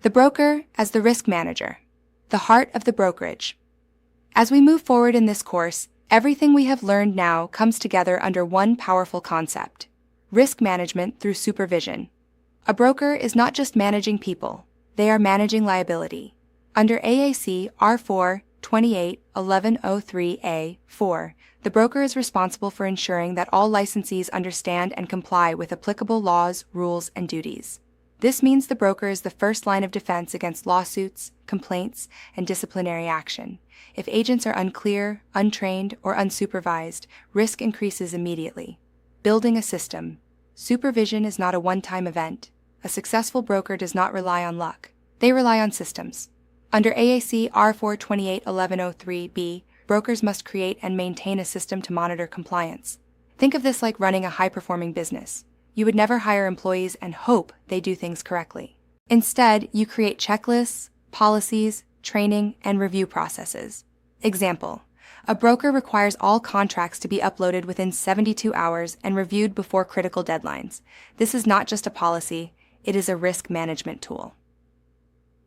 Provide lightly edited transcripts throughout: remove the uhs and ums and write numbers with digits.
The broker as the risk manager, the heart of the brokerage. As we move forward in this course, everything we have learned now comes together under one powerful concept: risk management through supervision. A broker is not just managing people, they are managing liability. Under AAC R4 28-1103A4, the broker is responsible for ensuring that all licensees understand and comply with applicable laws, rules, and duties. This means the broker is the first line of defense against lawsuits, complaints, and disciplinary action. If agents are unclear, untrained, or unsupervised, risk increases immediately. Building a system. Supervision is not a one-time event. A successful broker does not rely on luck. They rely on systems. Under AAC R4 28-1103B, brokers must create and maintain a system to monitor compliance. Think of this like running a high-performing business. You would never hire employees and hope they do things correctly. Instead, you create checklists, policies, training, and review processes. Example: a broker requires all contracts to be uploaded within 72 hours and reviewed before critical deadlines. This is not just a policy, it is a risk management tool.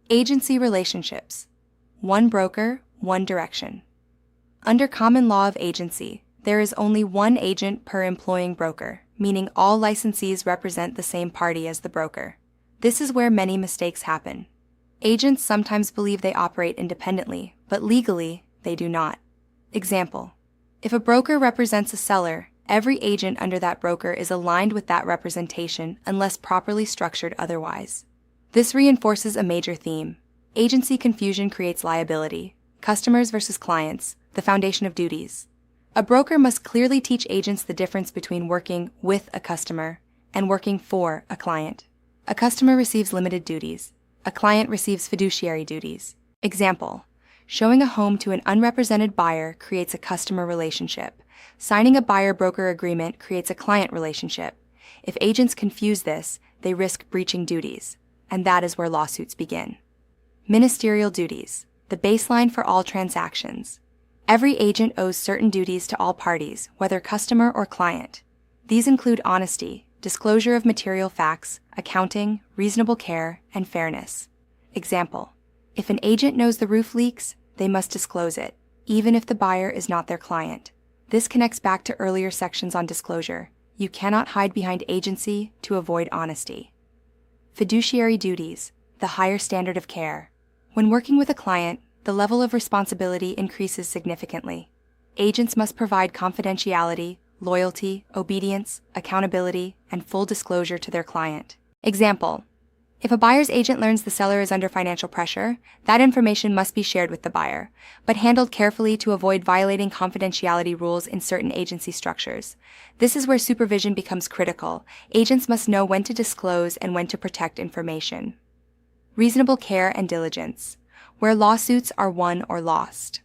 Agency relationships. One broker, one direction. Under common law of agency, there is only one agent per employing broker, meaning all licensees represent the same party as the broker. This is where many mistakes happen. Agents sometimes believe they operate independently, but legally, they do not. Example: if a broker represents a seller, every agent under that broker is aligned with that representation unless properly structured otherwise. This reinforces a major theme. Agency confusion creates liability. Customers versus clients, the foundation of duties. A broker must clearly teach agents the difference between working with a customer and working for a client. A customer receives limited duties. A client receives fiduciary duties. Example: showing a home to an unrepresented buyer creates a customer relationship. Signing a buyer-broker agreement creates a client relationship. If agents confuse this, they risk breaching duties, and that is where lawsuits begin. Ministerial duties, the baseline for all transactions. Every agent owes certain duties to all parties, whether customer or client. These include honesty, disclosure of material facts, accounting, reasonable care, and fairness. Example: if an agent knows the roof leaks, they must disclose it, even if the buyer is not their client. This connects back to earlier sections on disclosure. You cannot hide behind agency to avoid honesty. Fiduciary duties, the higher standard of care. When working with a client, the level of responsibility increases significantly. Agents must provide confidentiality, loyalty, obedience, accountability, and full disclosure to their client. Example: if a buyer's agent learns the seller is under financial pressure, that information must be shared with the buyer, but handled carefully to avoid violating confidentiality rules in certain agency structures. This is where supervision becomes critical. Agents must know when to disclose and when to protect information. Reasonable care and diligence, where lawsuits are won or lost.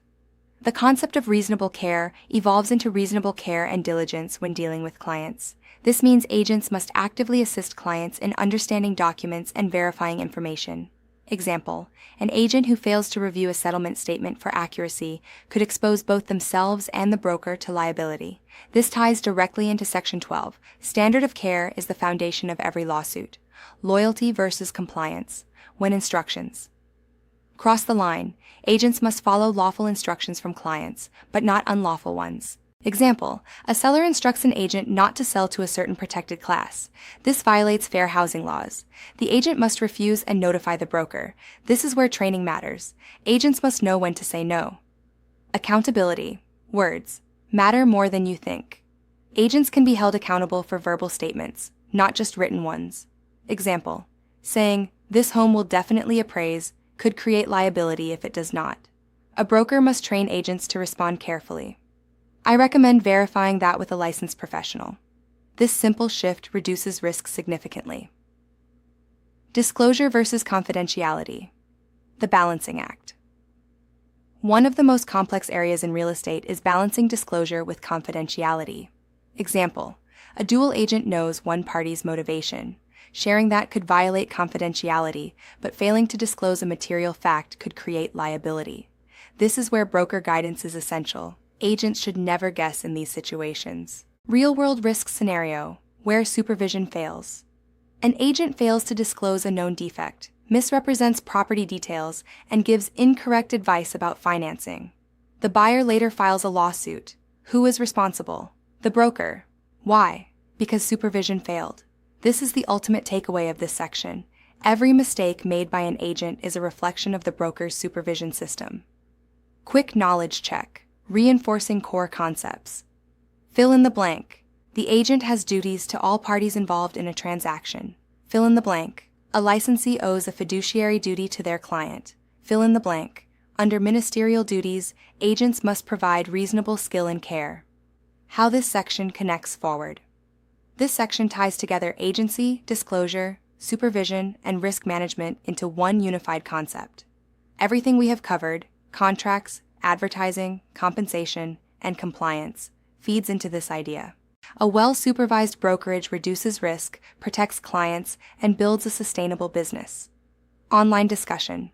The concept of reasonable care evolves into reasonable care and diligence when dealing with clients. This means agents must actively assist clients in understanding documents and verifying information. Example: an agent who fails to review a settlement statement for accuracy could expose both themselves and the broker to liability. This ties directly into Section 12. Standard of care is the foundation of every lawsuit. Loyalty versus compliance. When instructions cross the line, agents must follow lawful instructions from clients, but not unlawful ones. Example: a seller instructs an agent not to sell to a certain protected class. This violates fair housing laws. The agent must refuse and notify the broker. This is where training matters. Agents must know when to say no. Accountability. Words matter more than you think. Agents can be held accountable for verbal statements, not just written ones. Example: saying, "This home will definitely appraise," could create liability if it does not. A broker must train agents to respond carefully. I recommend verifying that with a licensed professional. This simple shift reduces risk significantly. Disclosure versus confidentiality. The balancing act. One of the most complex areas in real estate is balancing disclosure with confidentiality. Example: a dual agent knows one party's motivation. Sharing that could violate confidentiality, but failing to disclose a material fact could create liability. This is where broker guidance is essential. Agents should never guess in these situations. Real-world risk scenario, where supervision fails. An agent fails to disclose a known defect, misrepresents property details, and gives incorrect advice about financing. The buyer later files a lawsuit. Who is responsible? The broker. Why? Because supervision failed. This is the ultimate takeaway of this section. Every mistake made by an agent is a reflection of the broker's supervision system. Quick knowledge check. Reinforcing core concepts. Fill in the blank. The agent has duties to all parties involved in a transaction. Fill in the blank. A licensee owes a fiduciary duty to their client. Fill in the blank. Under ministerial duties, agents must provide reasonable skill and care. How this section connects forward. This section ties together agency, disclosure, supervision, and risk management into one unified concept. Everything we have covered, contracts, advertising, compensation, and compliance, feeds into this idea. A well-supervised brokerage reduces risk, protects clients, and builds a sustainable business. Online discussion.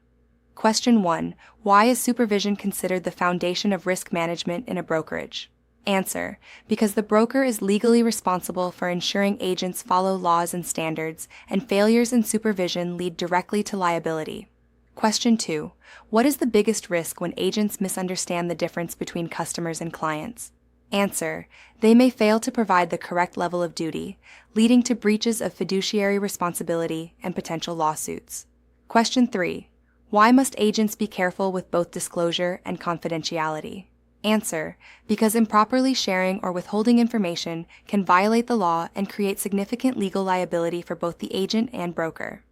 Question 1. Why is supervision considered the foundation of risk management in a brokerage? Answer. Because the broker is legally responsible for ensuring agents follow laws and standards, and failures in supervision lead directly to liability. Question 2. What is the biggest risk when agents misunderstand the difference between customers and clients? Answer. They may fail to provide the correct level of duty, leading to breaches of fiduciary responsibility and potential lawsuits. Question 3. Why must agents be careful with both disclosure and confidentiality? Answer. Because improperly sharing or withholding information can violate the law and create significant legal liability for both the agent and broker.